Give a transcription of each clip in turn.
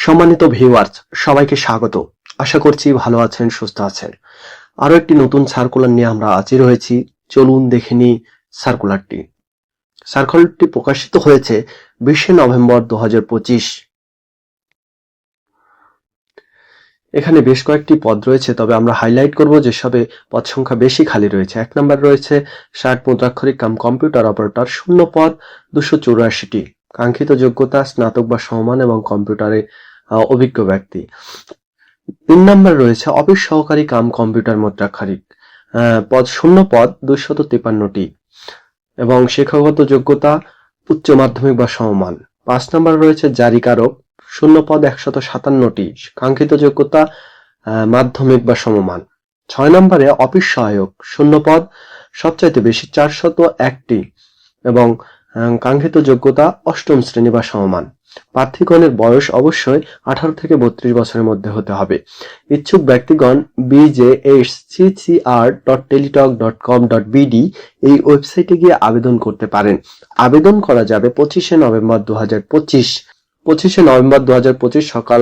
সম্মানিত ভিউয়ার্স, সবাইকে স্বাগত। আশা করছি ভালো আছেন, সুস্থ আছেন। আরো একটি নতুন সার্কুলার নিয়ে আমরা হাজির হয়েছি। চলুন দেখে নিই সার্কুলারটি। সার্কুলারটি প্রকাশিত হয়েছে 20 নভেম্বর 2025। এখানে বেশ কয়েকটি পদ রয়েছে, তবে আমরা হাইলাইট করব যেসবে পদ সংখ্যা বেশি খালি রয়েছে। 1 নম্বর রয়েছে 60 মুদ্রাক্ষরিক কাম কম্পিউটার অপারেটর, শূন্য পদ 284টি। কাঙ্ক্ষিত যোগ্যতা স্নাতক বা সমমান এবং কম্পিউটারে অভিজ্ঞ ব্যক্তি। 3 নম্বর রয়েছে অফিস সহকারী কাম কম্পিউটার মুদ্রাক্ষরিক, শূন্য পদ 253টি এবং শিক্ষাগত যোগ্যতা উচ্চ মাধ্যমিক বা সমমান। 5 নম্বর রয়েছে জারিকারক, শূন্য পদ 157টি, কাঙ্ক্ষিত যোগ্যতা মাধ্যমিক বা সমমান। 6 নম্বরে অফিস সহায়ক, শূন্য পদ সবচাইতে বেশি 401টি এবং কাঙ্ক্ষিত যোগ্যতা অষ্টম শ্রেণী বা সমমান। প্রার্থীগণের বয়স অবশ্যই 18 থেকে 32 বছরের মধ্যে হতে হবে। ইচ্ছুক ব্যক্তিগণ bjsccr.teletalk.com.bd এই ওয়েবসাইটে গিয়ে আবেদন করতে পারেন। আবেদন করা যাবে 25 নভেম্বর 2025 সকাল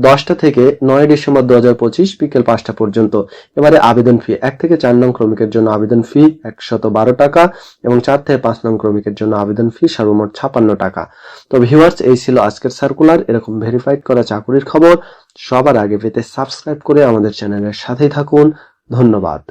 10টা থেকে 9 ডিসেম্বর 2025 বিকেল 5টা পর্যন্ত। এবারে আবেদন ফি 1 থেকে 4 নং ক্রমিকের জন্য আবেদন ফি 112 টাকা এবং 4 থেকে 5 নং ক্রমিকের জন্য আবেদন ফি সর্বমোট 56 টাকা। তো ভিউয়ার্স, এই ছিল আজকের সার্কুলার। এরকম ভেরিফাইড করা চাকুরির খবর সবার আগে পেতে সাবস্ক্রাইব করে আমাদের চ্যানেলের সাথেই থাকুন। ধন্যবাদ।